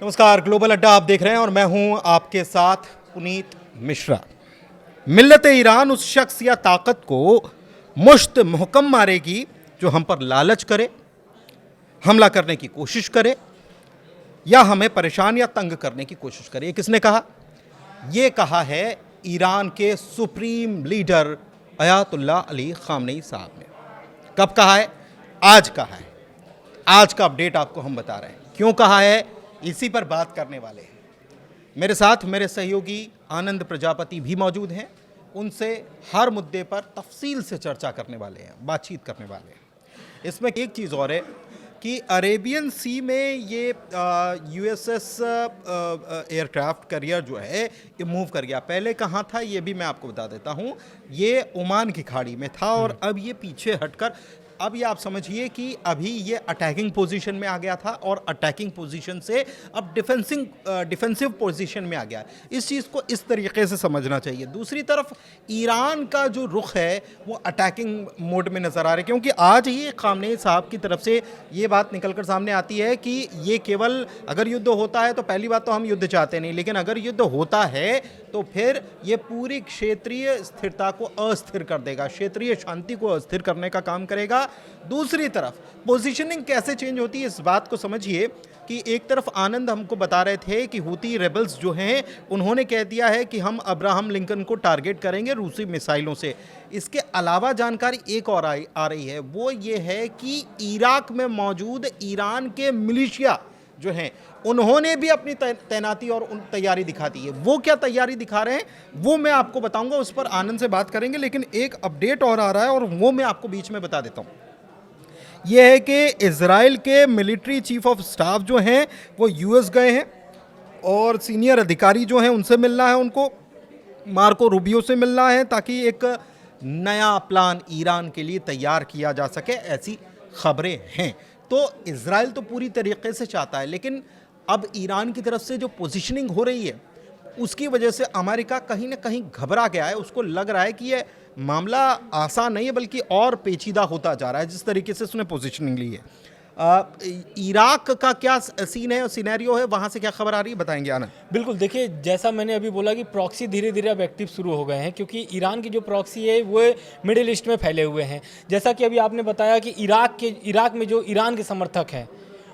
नमस्कार, ग्लोबल अड्डा आप देख रहे हैं और मैं हूं आपके साथ पुनीत मिश्रा। मिल्लत ईरान उस शख्स या ताकत को मुश्त मुहकम मारेगी जो हम पर लालच करे, हमला करने की कोशिश करे या हमें परेशान या तंग करने की कोशिश करे। ये किसने कहा? ये कहा है ईरान के supreme leader Ayatollah Ali Khamenei साहब ने। कब कहा है? आज कहा है। आज का अपडेट आपको हम बता रहे हैं। क्यों कहा है, इसी पर बात करने वाले हैं। मेरे साथ मेरे सहयोगी आनंद प्रजापति भी मौजूद हैं। उनसे हर मुद्दे पर तफसील से चर्चा करने वाले हैं, बातचीत करने वाले हैं। इसमें एक चीज़ और है कि अरेबियन सी में ये यूएसएस एयरक्राफ्ट कैरियर जो है ये मूव कर गया। पहले कहाँ था ये भी मैं आपको बता देता हूँ। ये ओमान की खाड़ी में था और अब ये पीछे हटकर, अब ये आप समझिए कि अभी ये अटैकिंग पोजीशन में आ गया था और अटैकिंग पोजीशन से अब डिफेंसिव पोजीशन में आ गया। इस चीज़ को इस तरीके से समझना चाहिए। दूसरी तरफ ईरान का जो रुख है वो अटैकिंग मोड में नज़र आ रहा है, क्योंकि आज ही खामनेई साहब की तरफ से ये बात निकलकर सामने आती है कि ये केवल अगर युद्ध होता है तो पहली बात तो हम युद्ध चाहते नहीं, लेकिन अगर युद्ध होता है तो फिर ये पूरी क्षेत्रीय स्थिरता को अस्थिर कर देगा, क्षेत्रीय शांति को अस्थिर करने का काम करेगा। दूसरी तरफ पोजीशनिंग कैसे चेंज होती है इस बात को समझिए कि एक तरफ आनंद हमको बता रहे थे कि हूती रेबल्स जो हैं उन्होंने कह दिया है कि हम अब्राहम लिंकन को टारगेट करेंगे रूसी मिसाइलों से। इसके अलावा जानकारी एक और आ रही है, वो ये है कि इराक में मौजूद ईरान के मिलिशिया जो हैं उन्होंने भी अपनी तैनाती और तैयारी दिखा दी है। वो क्या तैयारी दिखा रहे हैं वो मैं आपको बताऊंगा, उस पर आनंद से बात करेंगे। लेकिन एक अपडेट और आ रहा है और वो मैं आपको बीच में बता देता हूं। यह है कि इजराइल के मिलिट्री चीफ ऑफ स्टाफ जो हैं वो यूएस गए हैं और सीनियर अधिकारी जो हैं उनसे मिलना है, उनको मार्को रूबियो से मिलना है ताकि एक नया प्लान ईरान के लिए तैयार किया जा सके, ऐसी खबरें हैं। तो इजराइल तो पूरी तरीके से चाहता है, लेकिन अब ईरान की तरफ से जो पोजीशनिंग हो रही है उसकी वजह से अमेरिका कहीं ना कहीं घबरा गया है। उसको लग रहा है कि ये मामला आसान नहीं है बल्कि और पेचीदा होता जा रहा है जिस तरीके से उसने पोजीशनिंग ली है। इराक का क्या सीन है, सिनेरियो है, वहाँ से क्या खबर आ रही है, बताएंगे आनंद। बिल्कुल, देखिए जैसा मैंने अभी बोला कि प्रॉक्सी धीरे धीरे अब एक्टिव शुरू हो गए हैं, क्योंकि ईरान की जो प्रॉक्सी है वो मिडिल ईस्ट में फैले हुए हैं। जैसा कि अभी आपने बताया कि इराक में जो ईरान के समर्थक हैं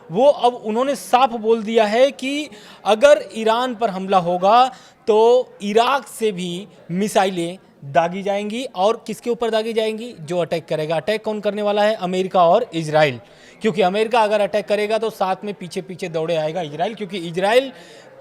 वो अब उन्होंने साफ बोल दिया है कि अगर ईरान पर हमला होगा तो इराक से भी मिसाइलें दागी जाएंगी। और किसके ऊपर दागी जाएंगी? जो अटैक करेगा। अटैक कौन करने वाला है? अमेरिका और इजराइल, क्योंकि अमेरिका अगर अटैक करेगा तो साथ में पीछे पीछे दौड़े आएगा इजराइल, क्योंकि इजराइल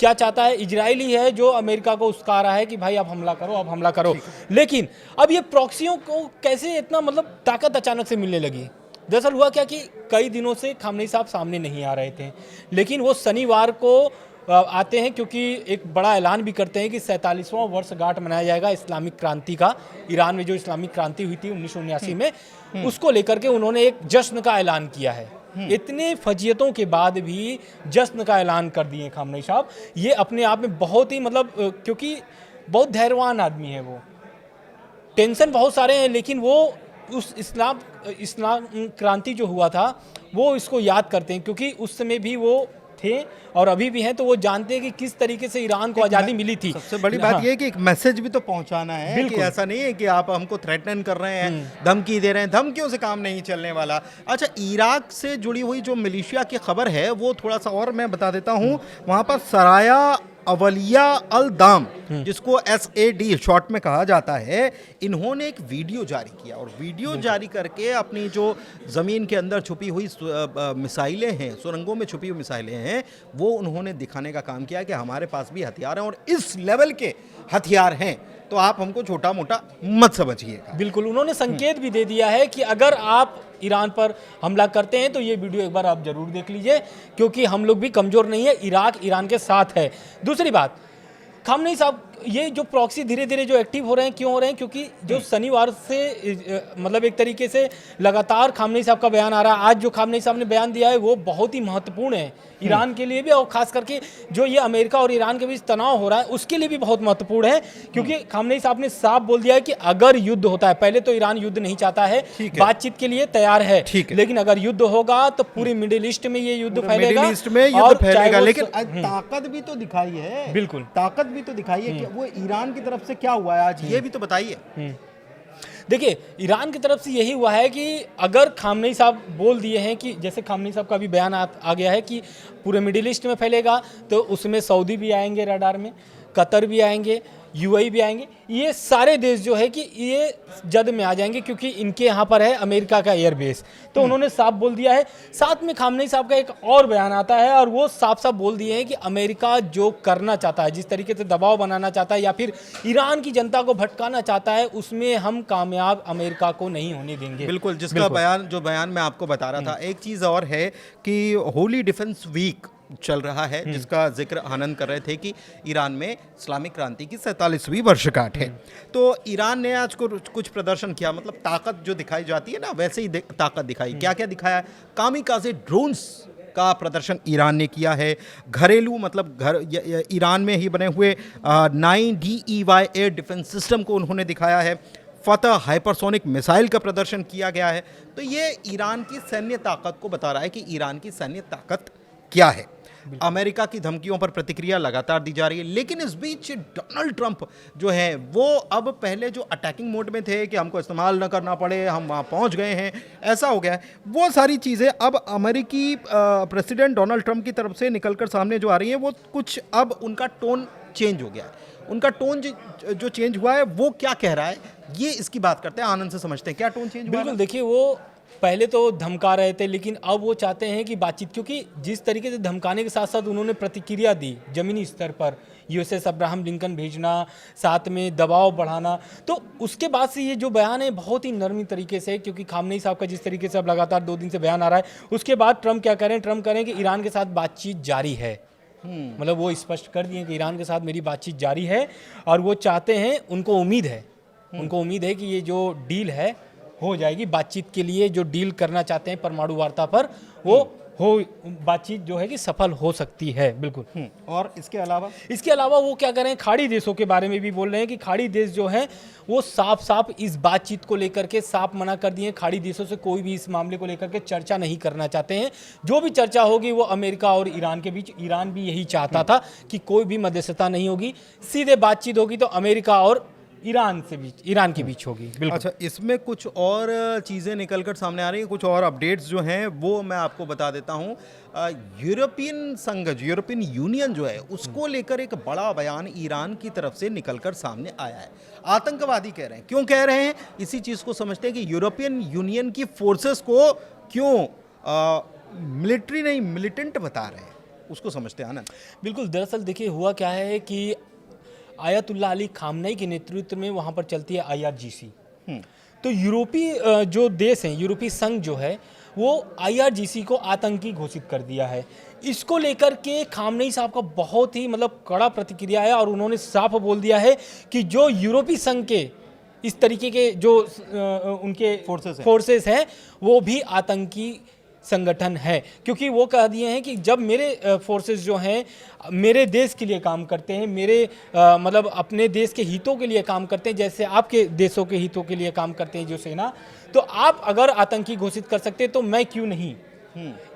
क्या चाहता है? इजराइल ही है जो अमेरिका को उस्का रहा है कि भाई अब हमला करो, अब हमला करो। लेकिन अब ये प्रॉक्सियों को कैसे इतना ताकत अचानक से मिलने लगी? दरअसल हुआ क्या कि कई दिनों से खामनेई साहब सामने नहीं आ रहे थे, लेकिन वो शनिवार को आते हैं, क्योंकि एक बड़ा ऐलान भी करते हैं कि 47वां वर्षगांठ मनाया जाएगा इस्लामिक क्रांति का। ईरान में जो इस्लामिक क्रांति हुई थी 1979 में, उसको लेकर के उन्होंने एक जश्न का ऐलान किया है। इतने फजीयतों के बाद भी जश्न का ऐलान कर दिए खामनेई साहब। ये अपने आप में बहुत ही क्योंकि बहुत धैर्यवान आदमी है वो, टेंशन बहुत सारे हैं, लेकिन वो उस इस्लाम क्रांति जो हुआ था वो इसको याद करते हैं, क्योंकि उस समय भी वो थे और अभी भी हैं, तो वो जानते हैं कि किस तरीके से ईरान को आज़ादी मिली थी। सबसे बड़ी बात ये है कि एक मैसेज भी तो पहुंचाना है कि ऐसा नहीं है कि आप हमको थ्रेटन कर रहे हैं, धमकी दे रहे हैं। धमकियों से काम नहीं चलने वाला। अच्छा, इराक से जुड़ी हुई जो मिलिशिया की खबर है वो थोड़ा सा और मैं बता देता हूँ। वहाँ पर सराया अवलिया अल दाम, जिसको SAD शॉर्ट में कहा जाता है, इन्होंने एक वीडियो जारी किया और वीडियो जारी करके अपनी जो ज़मीन के अंदर छुपी हुई मिसाइलें हैं, सुरंगों में छुपी हुई मिसाइलें हैं, वो उन्होंने दिखाने का काम किया कि हमारे पास भी हथियार हैं और इस लेवल के हथियार हैं, तो आप हमको छोटा मोटा मत समझिएगा। बिल्कुल, उन्होंने संकेत भी दे दिया है कि अगर आप ईरान पर हमला करते हैं तो ये वीडियो एक बार आप जरूर देख लीजिए, क्योंकि हम लोग भी कमज़ोर नहीं है, इराक ईरान के साथ है। दूसरी बात, खामनेई साहब ये जो प्रॉक्सी धीरे धीरे जो एक्टिव हो रहे हैं, क्यों हो रहे हैं? क्योंकि जो शनिवार से मतलब एक तरीके से लगातार खामनेई साहब का बयान आ रहा है। आज जो खामनेई साहब ने बयान दिया है वो बहुत ही महत्वपूर्ण है ईरान के लिए भी, और खास करके जो ये अमेरिका और ईरान के बीच तनाव हो रहा है उसके लिए भी बहुत महत्वपूर्ण है। क्योंकि खामनेई साहब ने साफ बोल दिया है कि अगर युद्ध होता है, पहले तो ईरान युद्ध नहीं चाहता है, बातचीत के लिए तैयार है, लेकिन अगर युद्ध होगा तो पूरे मिडिल ईस्ट में ये युद्ध फैलेगा, मिडिल ईस्ट में युद्ध फैलेगा। लेकिन ताकत भी तो दिखाई है, बिल्कुल ताकत भी तो दिखाई है कि वो ईरान की तरफ से क्या हुआ है आज, ये भी तो बताइए। देखिए, ईरान की तरफ से यही हुआ है कि अगर खामनेई साहब बोल दिए हैं कि जैसे खामनेई साहब का भी बयान आ गया है कि पूरे मिडिल ईस्ट में फैलेगा, तो उसमें सऊदी भी आएंगे रडार में, कतर भी आएंगे, यूएई भी आएंगे, ये सारे देश जो है कि ये जद में आ जाएंगे, क्योंकि इनके यहाँ पर है अमेरिका का एयरबेस। तो उन्होंने साफ बोल दिया है। साथ में खामनेई साहब का एक और बयान आता है और वो साफ साफ बोल दिए हैं कि अमेरिका जो करना चाहता है, जिस तरीके से दबाव बनाना चाहता है या फिर ईरान की जनता को भटकाना चाहता है, उसमें हम कामयाब अमेरिका को नहीं होने देंगे। बिल्कुल, जिसका बयान मैं आपको बता रहा था। एक चीज़ और है कि होली डिफेंस वीक चल रहा है, जिसका जिक्र आनंद कर रहे थे कि ईरान में इस्लामिक क्रांति की 47वीं वर्षगांठ है। तो ईरान ने आज कुछ प्रदर्शन किया, मतलब ताकत जो दिखाई जाती है ना, वैसे ही ताकत दिखाई। क्या क्या दिखाया? कामिकाज़े ड्रोन्स का प्रदर्शन ईरान ने किया है। घरेलू मतलब ईरान में ही बने हुए 9DEY एयर डिफेंस सिस्टम को उन्होंने दिखाया है। फतह हाइपरसोनिक मिसाइल का प्रदर्शन किया गया है। तो ये ईरान की सैन्य ताकत को बता रहा है कि ईरान की सैन्य ताकत क्या है। अमेरिका की धमकियों पर प्रतिक्रिया लगातार दी जा रही है, लेकिन इस बीच डोनाल्ड ट्रंप जो है वो अब पहले जो अटैकिंग मोड में थे कि हमको इस्तेमाल न करना पड़े, हम वहाँ पहुँच गए हैं, ऐसा हो गया है। वो सारी चीज़ें अब अमेरिकी प्रेसिडेंट डोनाल्ड ट्रंप की तरफ से निकलकर सामने जो आ रही हैं, वो कुछ अब उनका टोन चेंज हो गया है। उनका टोन जो चेंज हुआ है वो क्या कह रहा है, ये इसकी बात करते हैं, आनंद से समझते हैं क्या टोन चेंज हुआ। बिल्कुल, देखिए वो पहले तो धमका रहे थे, लेकिन अब वो चाहते हैं कि बातचीत, क्योंकि जिस तरीके से धमकाने के साथ साथ उन्होंने प्रतिक्रिया दी जमीनी स्तर पर, यूएसएस अब्राहम लिंकन भेजना, साथ में दबाव बढ़ाना, तो उसके बाद से ये जो बयान है बहुत ही नरमी तरीके से, क्योंकि खामनेई साहब का जिस तरीके से अब लगातार 2 दिन से बयान आ रहा है, उसके बाद ट्रंप क्या करें? ट्रंप करें कि ईरान के साथ बातचीत जारी है। मतलब वो स्पष्ट कर दिए कि ईरान के साथ मेरी बातचीत जारी है, और वो चाहते हैं, उनको उम्मीद है कि ये जो डील है हो जाएगी। बातचीत के लिए जो डील करना चाहते हैं परमाणु वार्ता पर, वो बातचीत जो है कि सफल हो सकती है। बिल्कुल। और इसके अलावा वो क्या करें, खाड़ी देशों के बारे में भी बोल रहे हैं कि खाड़ी देश जो हैं वो साफ साफ इस बातचीत को लेकर के साफ मना कर दिए। खाड़ी देशों से कोई भी इस मामले को लेकर के चर्चा नहीं करना चाहते हैं। जो भी चर्चा होगी वो अमेरिका और ईरान के बीच, ईरान भी यही चाहता था कि कोई भी मध्यस्थता नहीं होगी, सीधे बातचीत होगी तो अमेरिका और ईरान के बीच होगी। बिल्कुल। अच्छा, इसमें कुछ और चीज़ें निकलकर सामने आ रही हैं, कुछ और अपडेट्स जो हैं वो मैं आपको बता देता हूं। यूरोपियन यूनियन जो है उसको लेकर एक बड़ा बयान ईरान की तरफ से निकलकर सामने आया है। आतंकवादी कह रहे हैं। क्यों कह रहे हैं? इसी चीज़ को समझते हैं कि यूरोपियन यूनियन की फोर्सेस को क्यों मिलिट्री नहीं मिलिटेंट बता रहे हैं, उसको समझते हैं आनंद। बिल्कुल, दरअसल देखिए हुआ क्या है कि आयतुल्लाह अली खामनेई के नेतृत्व में वहाँ पर चलती है IRGC। तो यूरोपीय जो देश हैं, यूरोपीय संघ जो है वो IRGC को आतंकी घोषित कर दिया है। इसको लेकर के खामनेई साहब का बहुत ही मतलब कड़ा प्रतिक्रिया है, और उन्होंने साफ बोल दिया है कि जो यूरोपीय संघ के इस तरीके के जो उनके फोर्सेस हैं वो भी आतंकी संगठन है। क्योंकि वो कह दिए हैं कि जब मेरे फोर्सेस जो हैं मेरे देश के लिए काम करते हैं, मेरे मतलब अपने देश के हितों के लिए काम करते हैं, जैसे आपके देशों के हितों के लिए काम करते हैं जो सेना, तो आप अगर आतंकी घोषित कर सकते हैं तो मैं क्यों नहीं।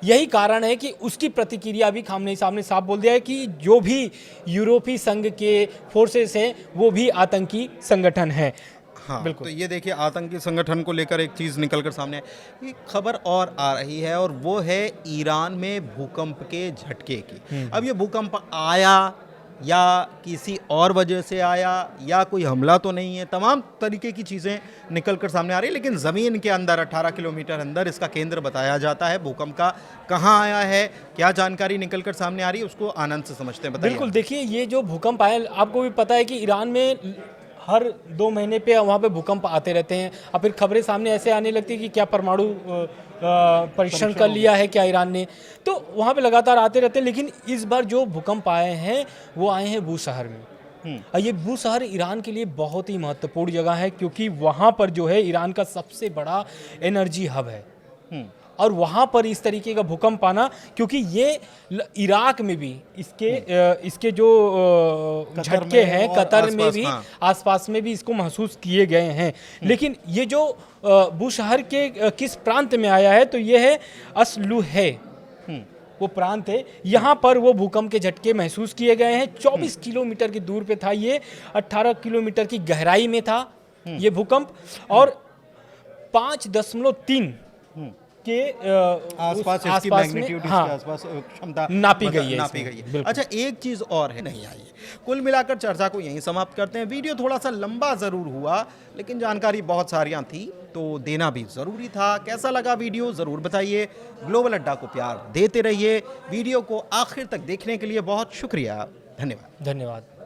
यही कारण है कि उसकी प्रतिक्रिया भी खामनेई साहब ने साफ बोल दिया है कि जो भी यूरोपीय संघ के फोर्सेस हैं वो भी आतंकी संगठन है। हाँ, बिल्कुल। तो ये देखिए, आतंकी संगठन को लेकर एक चीज़ निकलकर सामने है। एक खबर और आ रही है, और वो है ईरान में भूकंप के झटके की। अब ये भूकंप आया या किसी और वजह से आया या कोई हमला तो नहीं है, तमाम तरीके की चीज़ें निकलकर सामने आ रही है, लेकिन ज़मीन के अंदर 18 किलोमीटर अंदर इसका केंद्र बताया जाता है। भूकंप का कहाँ आया है, क्या जानकारी निकलकर सामने आ रही है, उसको आनंद से समझते हैं। बताइए। बिल्कुल, देखिए ये जो भूकंप आया, आपको भी पता है कि ईरान में हर 2 महीने पे वहाँ पे भूकंप आते रहते हैं, और फिर खबरें सामने ऐसे आने लगती है कि क्या परमाणु परीक्षण कर लिया है क्या ईरान ने, तो वहाँ पे लगातार आते रहते हैं। लेकिन इस बार जो भूकंप आए हैं वो आए हैं बूशहर में। और ये बूशहर ईरान के लिए बहुत ही महत्वपूर्ण जगह है, क्योंकि वहाँ पर जो है ईरान का सबसे बड़ा एनर्जी हब है। और वहाँ पर इस तरीके का भूकंप आना, क्योंकि ये इराक में भी इसके जो कतर झटके में हैं, और कतर में आसपास, भी, हाँ। आसपास में भी इसको महसूस किए गए हैं। लेकिन ये जो बूशहर के किस प्रांत में आया है, तो ये है असलुहे, वो प्रांत है। यहाँ पर वो भूकंप के झटके महसूस किए गए हैं। 24 किलोमीटर की दूर पे था ये, 18 किलोमीटर की गहराई में था ये भूकंप, और 5.3 के आसपास इसकी आसपास मैग्नीट्यूड में, हाँ, इसके आसपास क्षमता नापी गई है नापी इसमें, गई है। बिल्कुल। अच्छा, एक चीज़ और है, नहीं आई है। कुल मिलाकर चर्चा को यहीं समाप्त करते हैं। वीडियो थोड़ा सा लंबा ज़रूर हुआ, लेकिन जानकारी बहुत सारियां थी तो देना भी ज़रूरी था। कैसा लगा वीडियो ज़रूर बताइए। ग्लोबल अड्डा को प्यार देते रहिए। वीडियो को आखिर तक देखने के लिए बहुत शुक्रिया। धन्यवाद। धन्यवाद।